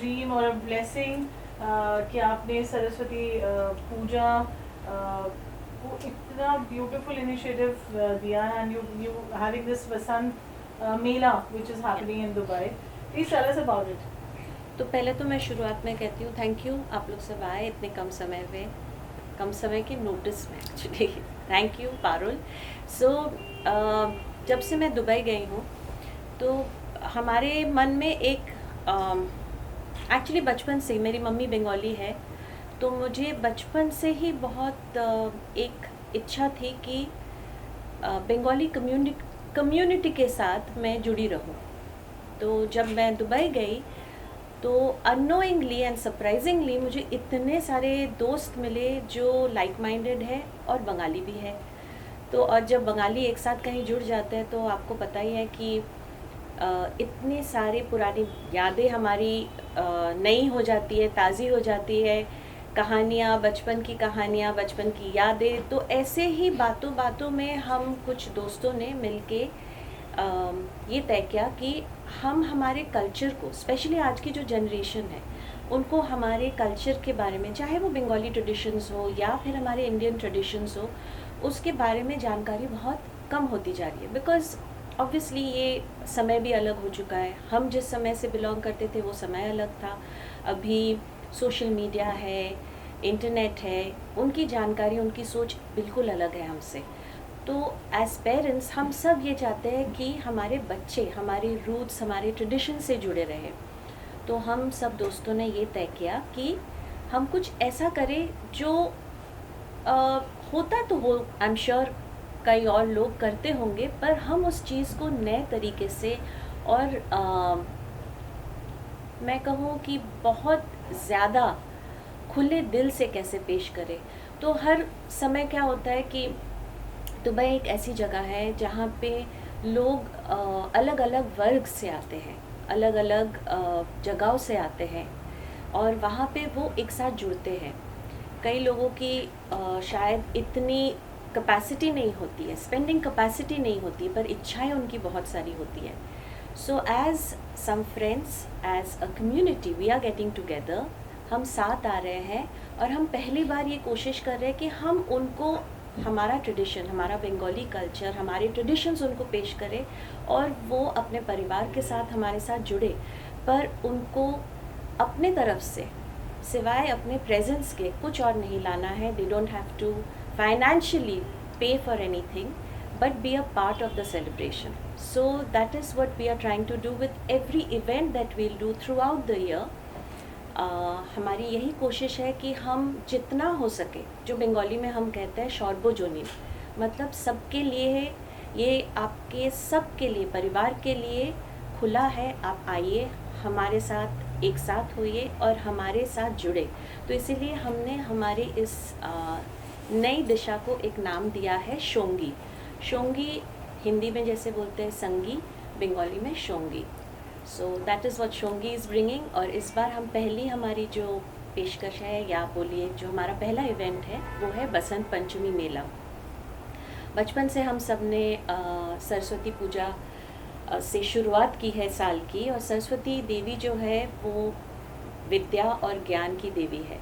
Dream और a blessing कि आपने सरस्वती पूजा को इतना ब्यूटीफुल इनिशिएटिव दिया है, and you having this Vasant Mela which is happening in Dubai. Please tell us about it. तो पहले तो मैं शुरुआत में कहती हूँ थैंक यू, आप लोग सब आए इतने कम समय में, कम समय के नोटिस में actually. Thank you Parul. So जब से मैं दुबई गई हूँ तो हमारे मन में एक एक्चुअली बचपन से, मेरी मम्मी बंगाली है, तो मुझे बचपन से ही बहुत एक इच्छा थी कि बंगाली कम्युनिटी के साथ मैं जुड़ी रहूं. तो जब मैं दुबई गई तो अननोइंगली एंड सरप्राइजिंगली मुझे इतने सारे दोस्त मिले जो लाइक माइंडेड है और बंगाली भी है. तो और जब बंगाली एक साथ कहीं जुड़ जाते हैं तो आपको पता ही है कि इतने सारे पुरानी यादें हमारी नई हो जाती है, ताज़ी हो जाती है, कहानियाँ, बचपन की कहानियाँ, बचपन की यादें. तो ऐसे ही बातों बातों में हम कुछ दोस्तों ने मिलके ये तय किया कि हम हमारे कल्चर को, स्पेशली आज की जो जनरेशन है, उनको हमारे कल्चर के बारे में, चाहे वो बंगाली ट्रेडिशंस हो या फिर हमारे इंडियन ट्रेडिशंस हो, उसके बारे में जानकारी बहुत कम होती जा रही है. बिकॉज़ ऑब्वियसली ये समय भी अलग हो चुका है. हम जिस समय से बिलोंग करते थे वो समय अलग था. अभी सोशल मीडिया है, इंटरनेट है, उनकी जानकारी, उनकी सोच बिल्कुल अलग है हमसे. तो एज पेरेंट्स हम सब ये चाहते हैं कि हमारे बच्चे हमारे रूट्स, हमारे ट्रेडिशन से जुड़े रहें. तो हम सब दोस्तों ने ये तय किया कि हम कुछ ऐसा करें जो होता तो हो, आई एम श्योर कई और लोग करते होंगे, पर हम उस चीज़ को नए तरीके से और मैं कहूँ कि बहुत ज़्यादा खुले दिल से कैसे पेश करें. तो हर समय क्या होता है कि दुबई एक ऐसी जगह है जहाँ पे लोग अलग अलग वर्ग से आते हैं, अलग अलग जगहों से आते हैं, और वहाँ पे वो एक साथ जुड़ते हैं. कई लोगों की शायद इतनी कैपेसिटी नहीं होती है, स्पेंडिंग कैपेसिटी नहीं होती, पर इच्छाएं उनकी बहुत सारी होती है. So as some friends, as a community, we are getting together. हम साथ आ रहे हैं और हम पहली बार ये कोशिश कर रहे हैं कि हम उनको हमारा ट्रेडिशन, हमारा बंगाली कल्चर, हमारे ट्रेडिशंस उनको पेश करें और वो अपने परिवार के साथ हमारे साथ जुड़े. पर उनको अपने तरफ से सिवाय अपने प्रेजेंस के कुछ और नहीं लाना है. They don't have to financially pay for anything, but be a part of the celebration. So that is what we are trying to do with every event that we'll do throughout the year. हमारी यही कोशिश है कि हम जितना हो सके, जो बंगाली में हम कहते हैं शॉर्बोजोनी, मतलब सबके लिए है ये, आपके सबके लिए, परिवार के लिए खुला है. आप आइए, हमारे साथ एक साथ होइए और हमारे साथ जुड़े. तो इसीलिए हमने हमारी इस नई दिशा को एक नाम दिया है शोंगी. शोंगी हिंदी में जैसे बोलते हैं संगी, बंगाली में Shongi. So that is what Shongi is bringing. और इस बार हम पहली हमारी जो पेशकश है, या बोलिए जो हमारा पहला इवेंट है, वो है बसंत पंचमी मेला. बचपन से हम सब ने सरस्वती पूजा से शुरुआत की है साल की, और सरस्वती देवी जो है वो विद्या और ज्ञान की देवी है.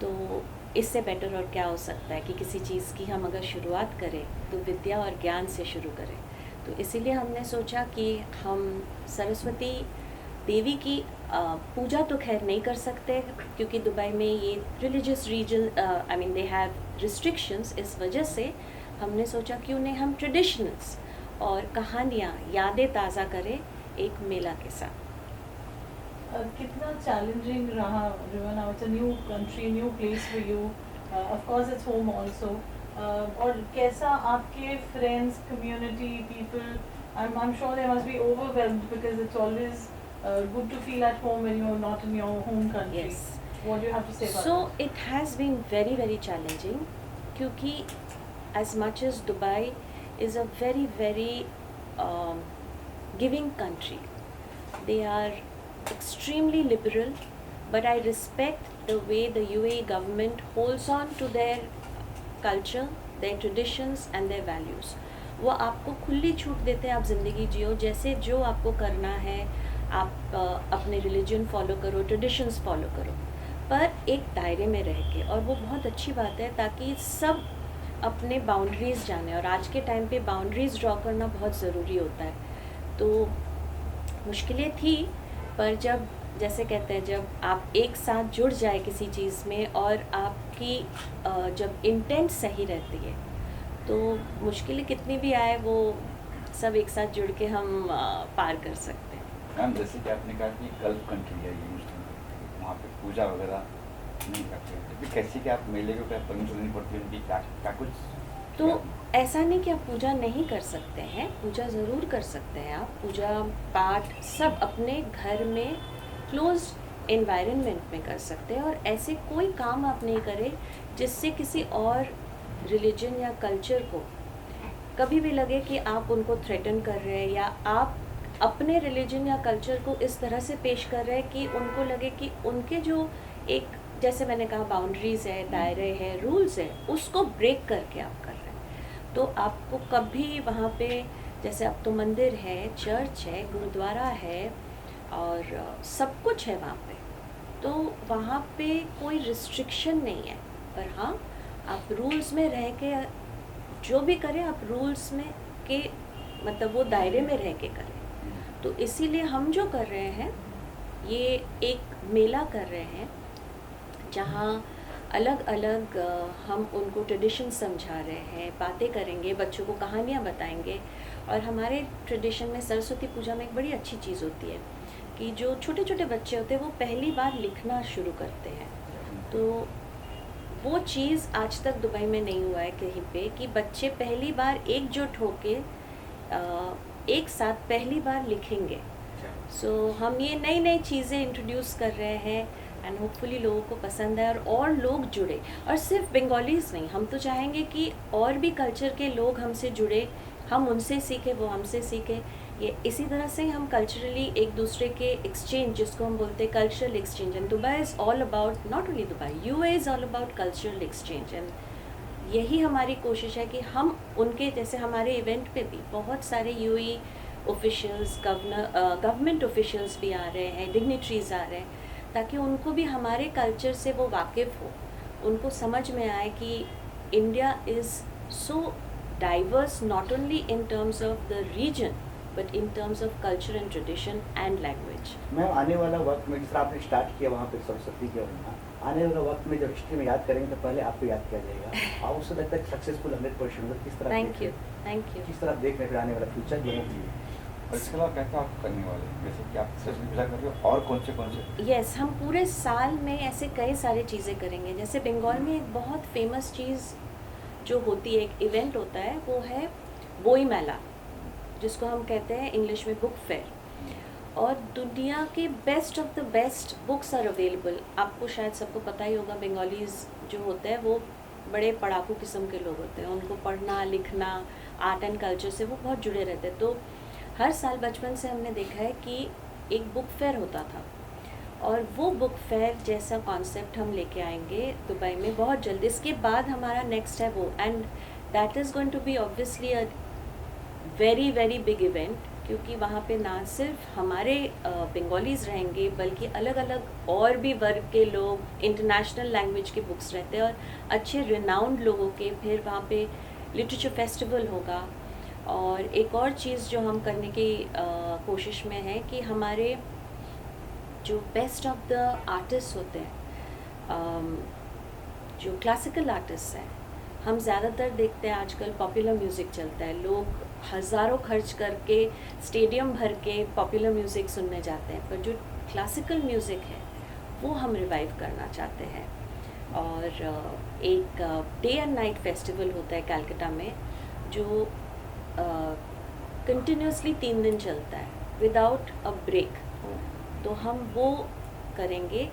तो इससे बेटर और क्या हो सकता है कि किसी चीज़ की हम अगर शुरुआत करें तो विद्या और ज्ञान से शुरू करें. तो इसीलिए हमने सोचा कि हम सरस्वती देवी की पूजा तो खैर नहीं कर सकते क्योंकि दुबई में ये religious reason, I mean they have restrictions. इस वजह से हमने सोचा कि उन्हें हम ट्रेडिशनल्स और कहानियाँ, यादें ताज़ा करें एक मेला के साथ. कितना चैलेंजिंग रहा Rivan. It's a new country, new place for you, of course it's home also. और कैसा आपके friends, community, people, I'm sure they must be overwhelmed because it's always good to feel at home when you're not in your home country. Yes. What do you have to say about So that? it has been very very challenging क्योंकि as much as Dubai is a very very giving country, they are extremely liberal, but I respect the way the UAE government holds on to their culture, their traditions and their values. वो आपको खुली छूट देते हैं, आप ज़िंदगी जियो, जैसे जो आपको करना है. आप अपने रिलीजन फॉलो करो, ट्रेडिशंस फॉलो करो, पर एक दायरे में रह के। और वो बहुत अच्छी बात है ताकि सब अपने बाउंड्रीज़ जाने, और आज के टाइम पे बाउंड्रीज़ ड्रॉ करना बहुत ज़रूरी होता है। तो मुश्किलें थी, पर जब जैसे कहते हैं जब आप एक साथ जुड़ जाए किसी चीज़ में और आपकी जब इंटेंट सही रहती है तो मुश्किलें कितनी भी आए वो सब एक साथ जुड़ के हम पार कर सकते हैं। मैम जैसे कि आपने कहा कि गल्फ कंट्री है ये मुस्लिम कंट्री, वहाँ पे पूजा वगैरह नहीं करते हैं, तो कैसे कि आप मेले को क्या परमिशन लेनी पड़ती है उनकी, क्या क्या कुछ? तो ऐसा नहीं कि आप पूजा नहीं कर सकते हैं, पूजा ज़रूर कर सकते हैं आप। पूजा पाठ सब अपने घर में क्लोज एनवायरनमेंट में कर सकते हैं, और ऐसे कोई काम आप नहीं करें जिससे किसी और रिलीजन या कल्चर को कभी भी लगे कि आप उनको थ्रेटन कर रहे हैं, या आप अपने रिलीजन या कल्चर को इस तरह से पेश कर रहे हैं कि उनको लगे कि उनके जो एक, जैसे मैंने कहा, बाउंड्रीज़ है, दायरे हैं, रूल्स है, उसको ब्रेक करके आप कर रहे हैं। तो आपको कभी वहाँ पे, जैसे अब तो मंदिर है, चर्च है, गुरुद्वारा है और सब कुछ है वहाँ पे, तो वहाँ पे कोई रिस्ट्रिक्शन नहीं है। पर हाँ, आप रूल्स में रह के जो भी करें, आप रूल्स में के मतलब वो दायरे में रह के करें। तो इसीलिए हम जो कर रहे हैं, ये एक मेला कर रहे हैं जहाँ अलग अलग हम उनको ट्रेडिशन समझा रहे हैं, बातें करेंगे, बच्चों को कहानियाँ बताएंगे। और हमारे ट्रेडिशन में सरस्वती पूजा में एक बड़ी अच्छी चीज़ होती है कि जो छोटे छोटे बच्चे होते हैं वो पहली बार लिखना शुरू करते हैं। तो वो चीज़ आज तक दुबई में नहीं हुआ है कहीं पे कि बच्चे पहली बार एकजुट होके एक साथ पहली बार लिखेंगे। सो हम ये नई नई चीज़ें इंट्रोड्यूस कर रहे हैं एंड होपफुली लोगों को पसंद है और लोग जुड़े। और सिर्फ बंगालीज़ नहीं, हम तो चाहेंगे कि और भी कल्चर के लोग हमसे जुड़े, हम उनसे सीखें, वो हमसे सीखें। ये इसी तरह से हम कल्चरली एक दूसरे के एक्सचेंज, जिसको हम बोलते हैं cultural exchange, and Dubai is all about, not only Dubai, UAE is all about cultural exchange. And यही हमारी कोशिश है कि हम उनके, जैसे हमारे इवेंट पे भी बहुत सारे यूएई ऑफिशियल्स, गवर्नमेंट ऑफिशियल्स भी आ रहे हैं, डिग्निटरीज आ रहे हैं, ताकि उनको भी हमारे कल्चर से वो वाकिफ़ हो, उनको समझ में आए कि India is so diverse, not only in terms of the region but in terms of culture and tradition and language. Ma'am आने वाला वक्त में जिस तरह आपने स्टार्ट किया वहाँ पे सरस्वती के वहाँ, आने वाला वक्त में जब हिस्ट्री में याद करेंगे तो पहले आपको याद किया जाएगा। आप उससे लगता है सक्सेसफुल 100%, किस तरह थैंक यू, थैंक यू। किस तरह आप देख रहे हैं फिर आने वाला फ्यूचर दोनों के लिए? और इसके अलावा क्या क्या आप करने वाले हैं, जैसे कि आप सरस्वती पूजा कर रहे हो और कौन से? यस, हम पूरे साल में ऐसे कई सारी चीज़ें करेंगे। जैसे बंगाल में एक बहुत फेमस चीज़ जो होती है, एक इवेंट होता है, वो है बोई मेला, जिसको हम कहते हैं इंग्लिश में बुक फेयर। और दुनिया के best of the best books are available. आपको शायद सबको पता ही होगा, बंगालीज जो होते हैं वो बड़े पढ़ाकू किस्म के लोग होते हैं, उनको पढ़ना लिखना, आर्ट एंड कल्चर से वो बहुत जुड़े रहते हैं। तो हर साल बचपन से हमने देखा है कि एक बुक फेयर होता था, और वो बुक फेयर जैसा कॉन्सेप्ट हम लेके आएंगे दुबई में बहुत जल्दी। इसके बाद हमारा नेक्स्ट है वो, and that is going to be obviously a very very big event, क्योंकि वहाँ पे ना सिर्फ हमारे बंगालीज़ रहेंगे बल्कि अलग अलग और भी वर्ग के लोग, इंटरनेशनल लैंग्वेज के बुक्स रहते हैं और अच्छे रिनाउंड लोगों के। फिर वहाँ पे लिटरेचर फेस्टिवल होगा। और एक और चीज़ जो हम करने की कोशिश में है कि हमारे जो बेस्ट ऑफ द आर्टिस्ट होते हैं, जो क्लासिकल आर्टिस्ट हैं, हम ज़्यादातर देखते हैं आजकल पॉपुलर म्यूज़िक चलता है, लोग हज़ारों खर्च करके स्टेडियम भर के पॉपुलर म्यूज़िक सुनने जाते हैं, पर जो क्लासिकल म्यूज़िक है वो हम रिवाइव करना चाहते हैं। और एक डे एंड नाइट फेस्टिवल होता है कलकत्ता में, जो कंटिन्यूसली 3 दिन चलता है विदाउट अ ब्रेक। तो हम वो करेंगे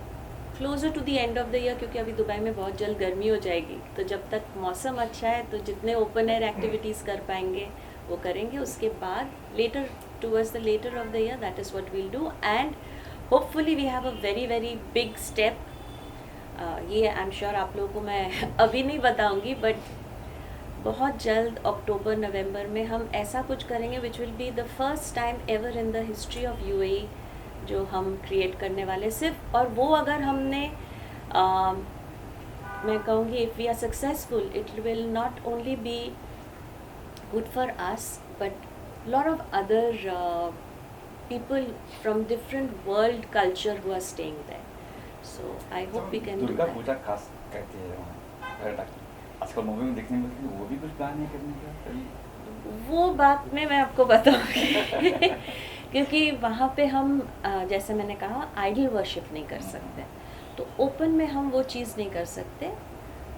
closer to the end of the year, क्योंकि अभी दुबई में बहुत जल्द गर्मी हो जाएगी, तो जब तक मौसम अच्छा है तो जितने ओपन एयर एक्टिविटीज़ कर पाएंगे वो करेंगे। उसके बाद later, towards the latter of the year, that is what we'll do, and hopefully we have a very very big step. ये आई एम श्योर आप लोगों को मैं अभी नहीं बताऊंगी, बट बहुत जल्द अक्टूबर नवंबर में हम ऐसा कुछ करेंगे which will be the first time ever in the history of UAE जो हम क्रिएट करने वाले सिर्फ, और वो अगर हमने मैं कहूँगी if we are successful it will not only be good for us but lot of other people from different world culture who are staying there. So I hope we can do Durga that. पूजा खास कहते हैं वहाँ पर्यटक, आजकल movie में देखने मिलती है, वो भी कुछ प्लान है करने का कभी? वो बात में मैं आपको बताऊंगी क्योंकि वहाँ पे हम जैसे मैंने कहा आइडल वर्शिप नहीं कर सकते, तो ओपन में हम वो चीज़ नहीं कर सकते।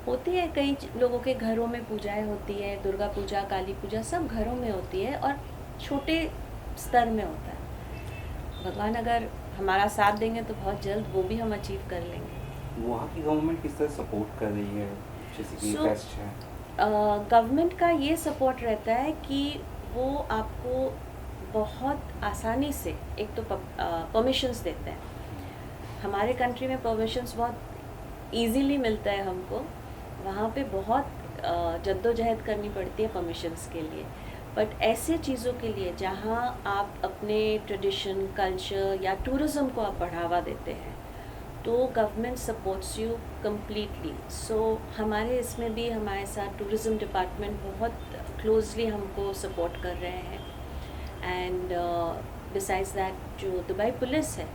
होती है कई लोगों के घरों में पूजाएं होती है, दुर्गा पूजा, काली पूजा सब घरों में होती है और छोटे स्तर में होता है। भगवान अगर हमारा साथ देंगे तो बहुत जल्द वो भी हम अचीव कर लेंगे। वहाँ की गवर्नमेंट किस तरह सपोर्ट कर रही है, जैसे कि So, फेस्ट है? गवर्नमेंट का ये सपोर्ट रहता है कि वो आपको बहुत आसानी से एक तो परमिशंस देते हैं। हमारे कंट्री में परमिशंस बहुत इजीली मिलता है हमको, वहाँ पे बहुत जद्दोजहद करनी पड़ती है परमिशंस के लिए। बट ऐसे चीज़ों के लिए जहाँ आप अपने ट्रेडिशन, कल्चर या टूरिज़्म को आप बढ़ावा देते हैं तो government supports you completely. So हमारे इसमें भी हमारे साथ टूरिज़्म डिपार्टमेंट बहुत क्लोजली हमको सपोर्ट कर रहे हैं। एंड बिसाइड्स दैट जो दुबई पुलिस है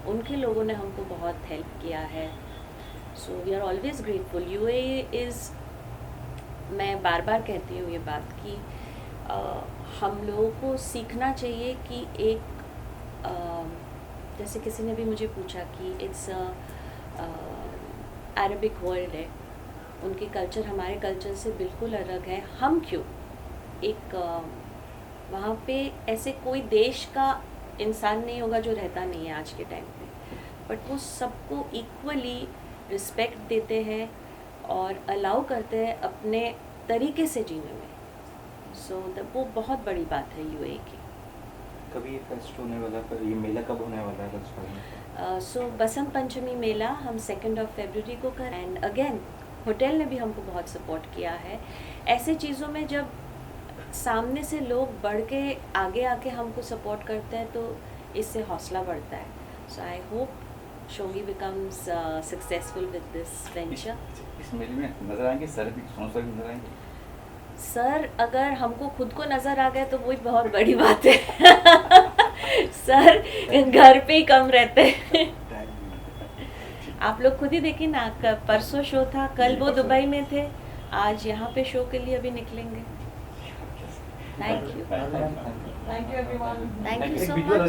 उनके लोगों ने हमको बहुत हेल्प किया है। So we are always grateful. UAE is, मैं बार बार कहती हूँ ये बात कि हम लोगों को सीखना चाहिए कि एक जैसे किसी ने भी मुझे पूछा कि इट्स अरबिक वर्ल्ड है, उनकी कल्चर हमारे कल्चर से बिल्कुल अलग है, हम क्यों एक वहाँ पे ऐसे कोई देश का इंसान नहीं होगा जो रहता नहीं है आज के टाइम पे, बट वो सबको इक्वली रिस्पेक्ट देते हैं और अलाउ करते हैं अपने तरीके से जीने में। सो वो बहुत बड़ी बात है यूएई की। कभी ये फेस्ट होने वाला है, पर ये मेला कब होने वाला है राजस्थान में? सो बसंत पंचमी मेला हम 2 फरवरी को कर, एंड अगेन होटल ने भी हमको बहुत सपोर्ट किया है। ऐसे चीज़ों में जब सामने से लोग बढ़ के आगे आके हमको सपोर्ट करते हैं तो इससे हौसला बढ़ता है। So I hope Shongi becomes successful with this venture. इस मेले में नजर आएंगे सर भी, सोनू सर भी नजर आएंगे? सर अगर हमको खुद को नज़र आ गए तो वही बहुत बड़ी बात है सर घर पे ही कम रहते हैं आप लोग खुद ही देखिए ना, परसों शो था, कल वो दुबई में थे, आज यहाँ पे शो के लिए अभी निकलेंगे। Thank you Thank you everyone. Thank you एक सो visual मच।